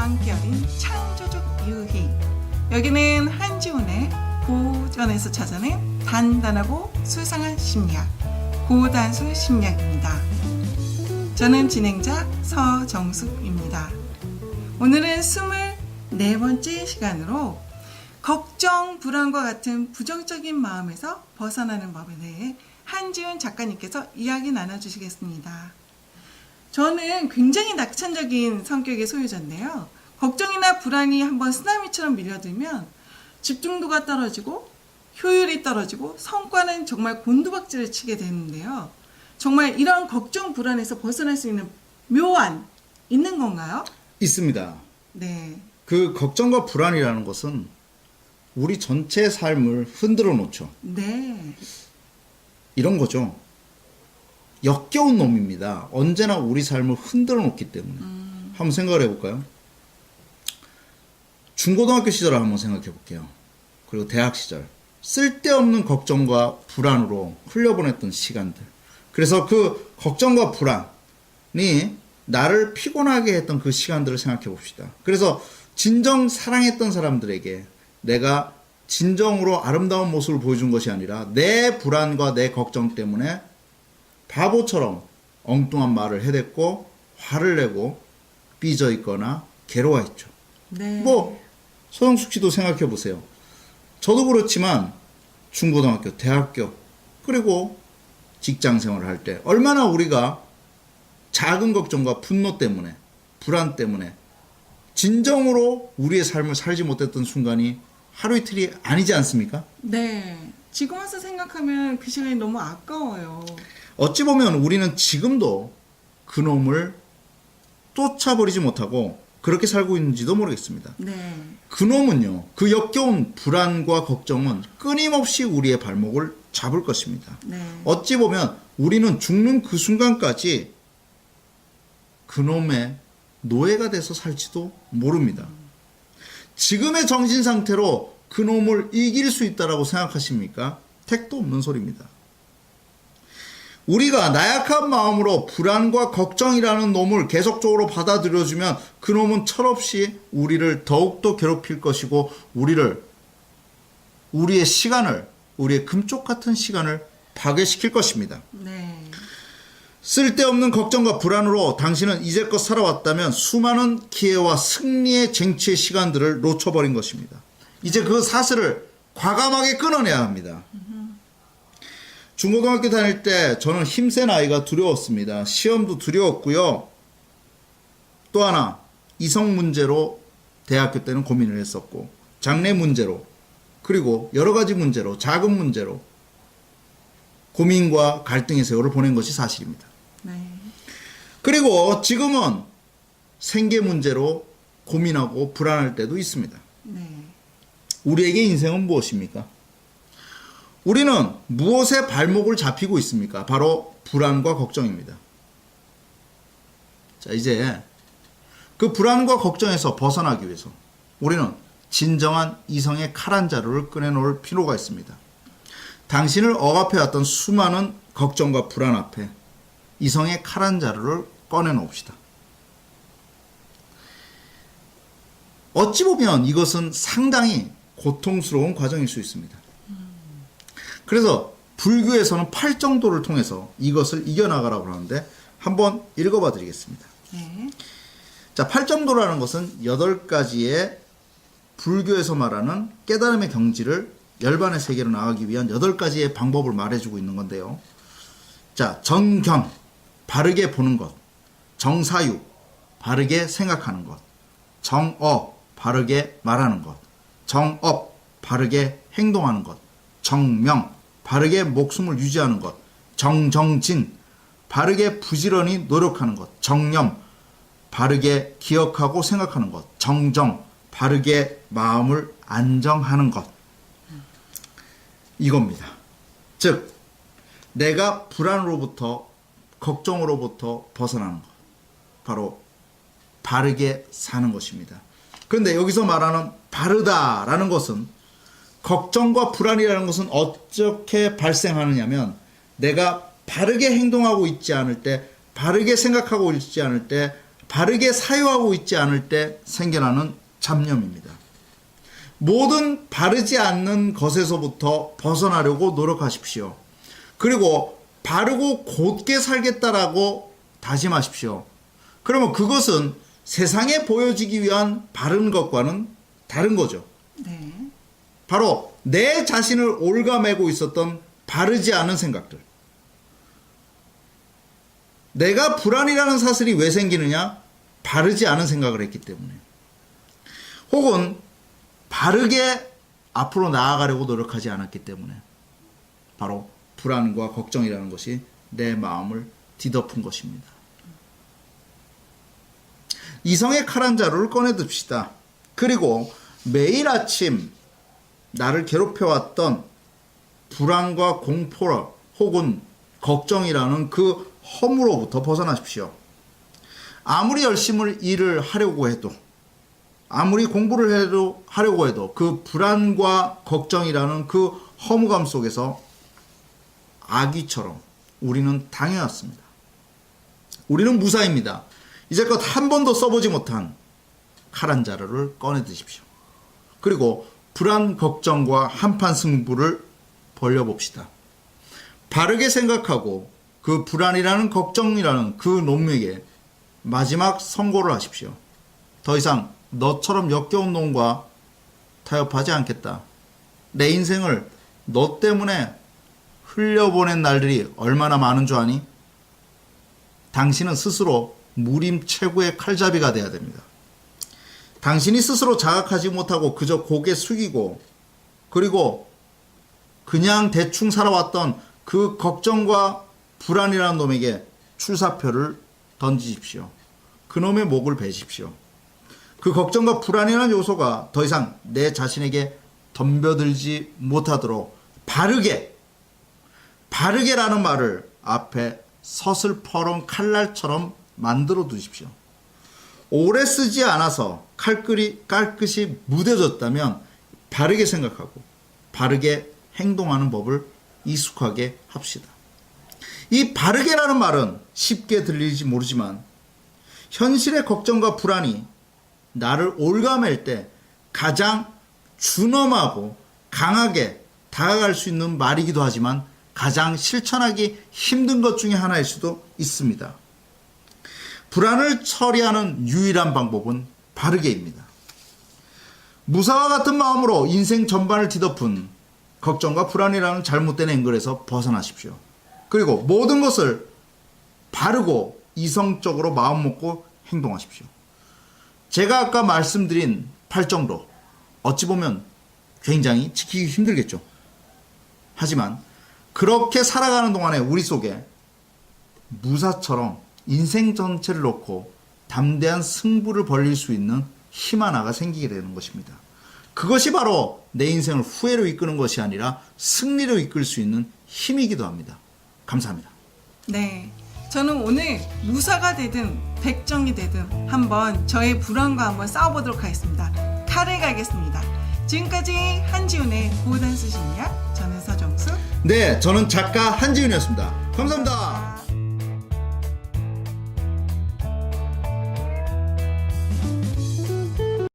함께하는 창조적 유희. 여기는 한지훈의 고전에서 찾아낸 단단하고 수상한 심리학, 고단수 심리학입니다. 저는 진행자 서정숙입니다. 오늘은 24번째 시간으로 걱정, 불안과 같은 부정적인 마음에서 벗어나는 법에 대해 한지훈 작가님께서 이야기 나눠주시겠습니다. 저는 굉장히 낙천적인 성격의 소유자인데요. 걱정이나 불안이 한번 쓰나미처럼 밀려들면 집중도가 떨어지고 효율이 떨어지고 성과는 정말 곤두박질을 치게 되는데요. 정말 이런 걱정, 불안에서 벗어날 수 있는 묘안 있는 건가요? 있습니다. 네. 그 걱정과 불안이라는 것은 우리 전체의 삶을 흔들어 놓죠. 네. 이런 거죠. 역겨운 놈입니다. 언제나 우리 삶을 흔들어 놓기 때문에. 한번 생각을 해볼까요? 중고등학교 시절을 한번 생각해 볼게요. 그리고 대학 시절. 쓸데없는 걱정과 불안으로 흘려보냈던 시간들. 그래서 그 걱정과 불안이 나를 피곤하게 했던 그 시간들을 생각해 봅시다. 그래서 진정 사랑했던 사람들에게 내가 진정으로 아름다운 모습을 보여준 것이 아니라 내 불안과 내 걱정 때문에 바보처럼 엉뚱한 말을 해댔고 화를 내고 삐져 있거나 괴로워했죠. 네. 뭐 서영숙 씨도 생각해 보세요. 저도 그렇지만 중고등학교, 대학교 그리고 직장 생활을 할 때 얼마나 우리가 작은 걱정과 분노 때문에 불안 때문에 진정으로 우리의 삶을 살지 못했던 순간이 하루 이틀이 아니지 않습니까? 네. 지금 와서 생각하면 그 시간이 너무 아까워요. 어찌 보면 우리는 지금도 그놈을 쫓아버리지 못하고 그렇게 살고 있는지도 모르겠습니다. 네. 그놈은요, 그 역겨운 불안과 걱정은 끊임없이 우리의 발목을 잡을 것입니다. 네. 어찌 보면 우리는 죽는 그 순간까지 그놈의 노예가 돼서 살지도 모릅니다. 지금의 정신 상태로 그놈을 이길 수 있다라고 생각하십니까? 택도 없는 소리입니다. 우리가 나약한 마음으로 불안과 걱정이라는 놈을 계속적으로 받아들여주면 그놈은 철없이 우리를 더욱더 괴롭힐 것이고 우리의 시간을, 우리의 금쪽 같은 시간을 파괴시킬 것입니다. 네. 쓸데없는 걱정과 불안으로 당신은 이제껏 살아왔다면 수많은 기회와 승리의 쟁취의 시간들을 놓쳐버린 것입니다. 이제 그 사슬을 과감하게 끊어내야 합니다. 중고등학교 다닐 때 저는 힘센 아이가 두려웠습니다. 시험도 두려웠고요. 또 하나 이성 문제로 대학교 때는 고민을 했었고 장래 문제로 그리고 여러 가지 문제로 작은 문제로 고민과 갈등의 세월을 보낸 것이 사실입니다. 네. 그리고 지금은 생계 문제로 고민하고 불안할 때도 있습니다. 네. 우리에게 인생은 무엇입니까? 우리는 무엇에 발목을 잡히고 있습니까? 바로 불안과 걱정입니다. 자, 이제 그 불안과 걱정에서 벗어나기 위해서 우리는 진정한 이성의 칼 한 자루를 꺼내놓을 필요가 있습니다. 당신을 억압해왔던 수많은 걱정과 불안 앞에 이성의 칼 한 자루를 꺼내놓읍시다. 어찌 보면 이것은 상당히 고통스러운 과정일 수 있습니다. 그래서 불교에서는 팔정도를 통해서 이것을 이겨나가라고 하는데 한번 읽어봐 드리겠습니다. 네. 자, 팔정도라는 것은 8가지의 불교에서 말하는 깨달음의 경지를 열반의 세계로 나가기 위한 8가지의 방법을 말해주고 있는 건데요. 자, 정견, 바르게 보는 것. 정사유, 바르게 생각하는 것. 정어, 바르게 말하는 것. 정업, 바르게 행동하는 것. 정명, 바르게 목숨을 유지하는 것. 정정진, 바르게 부지런히 노력하는 것. 정념, 바르게 기억하고 생각하는 것. 정정, 바르게 마음을 안정하는 것. 이겁니다. 즉, 내가 불안으로부터, 걱정으로부터 벗어나는 것. 바로 바르게 사는 것입니다. 그런데 여기서 말하는 바르다라는 것은 걱정과 불안이라는 것은 어떻게 발생하느냐면 내가 바르게 행동하고 있지 않을 때, 바르게 생각하고 있지 않을 때 바르게 사유하고 있지 않을 때 생겨나는 잡념입니다. 모든 바르지 않는 것에서부터 벗어나려고 노력하십시오. 그리고 바르고 곧게 살겠다라고 다짐하십시오. 그러면 그것은 세상에 보여지기 위한 바른 것과는 다른 거죠. 네. 바로 내 자신을 올가매고 있었던 바르지 않은 생각들. 내가 불안이라는 사슬이 왜 생기느냐? 바르지 않은 생각을 했기 때문에. 혹은 바르게 앞으로 나아가려고 노력하지 않았기 때문에. 바로 불안과 걱정이라는 것이 내 마음을 뒤덮은 것입니다. 이성의 칼 한 자루를 꺼내듭시다. 그리고 매일 아침 나를 괴롭혀왔던 불안과 공포 혹은 걱정이라는 그 허무로부터 벗어나십시오. 아무리 열심히 일을 하려고 해도, 아무리 공부를 하려고 해도 그 불안과 걱정이라는 그 허무감 속에서 아기처럼 우리는 당해왔습니다. 우리는 무사입니다. 이제껏 한 번도 써보지 못한 칼 한 자루를 꺼내 드십시오. 그리고 불안, 걱정과 한판 승부를 벌려봅시다. 바르게 생각하고 그 불안이라는 걱정이라는 그 놈에게 마지막 선고를 하십시오. 더 이상 너처럼 역겨운 놈과 타협하지 않겠다. 내 인생을 너 때문에 흘려보낸 날들이 얼마나 많은 줄 아니? 당신은 스스로 무림 최고의 칼잡이가 돼야 됩니다. 당신이 스스로 자각하지 못하고 그저 고개 숙이고 그리고 그냥 대충 살아왔던 그 걱정과 불안이라는 놈에게 출사표를 던지십시오. 그놈의 목을 베십시오. 그 걱정과 불안이라는 요소가 더 이상 내 자신에게 덤벼들지 못하도록 바르게라는 말을 앞에 서슬퍼런 칼날처럼 만들어 두십시오. 오래 쓰지 않아서 깔끝이 무뎌졌다면 바르게 생각하고 바르게 행동하는 법을 익숙하게 합시다. 이 바르게라는 말은 쉽게 들릴지 모르지만 현실의 걱정과 불안이 나를 올가맬 때 가장 준엄하고 강하게 다가갈 수 있는 말이기도 하지만 가장 실천하기 힘든 것 중에 하나일 수도 있습니다. 불안을 처리하는 유일한 방법은 바르게입니다. 무사와 같은 마음으로 인생 전반을 뒤덮은 걱정과 불안이라는 잘못된 앵글에서 벗어나십시오. 그리고 모든 것을 바르고 이성적으로 마음 먹고 행동하십시오. 제가 아까 말씀드린 팔정도 어찌 보면 굉장히 지키기 힘들겠죠. 하지만 그렇게 살아가는 동안에 우리 속에 무사처럼 인생 전체를 놓고 담대한 승부를 벌일 수 있는 힘 하나가 생기게 되는 것입니다. 그것이 바로 내 인생을 후회로 이끄는 것이 아니라 승리로 이끌 수 있는 힘이기도 합니다. 감사합니다. 네. 저는 오늘 무사가 되든 백정이 되든 한번 저의 불안과 한번 싸워보도록 하겠습니다. 칼을 갈겠습니다. 지금까지 한지훈의 고단수 심리학, 저는 서정수. 네, 저는 작가 한지훈이었습니다. 감사합니다.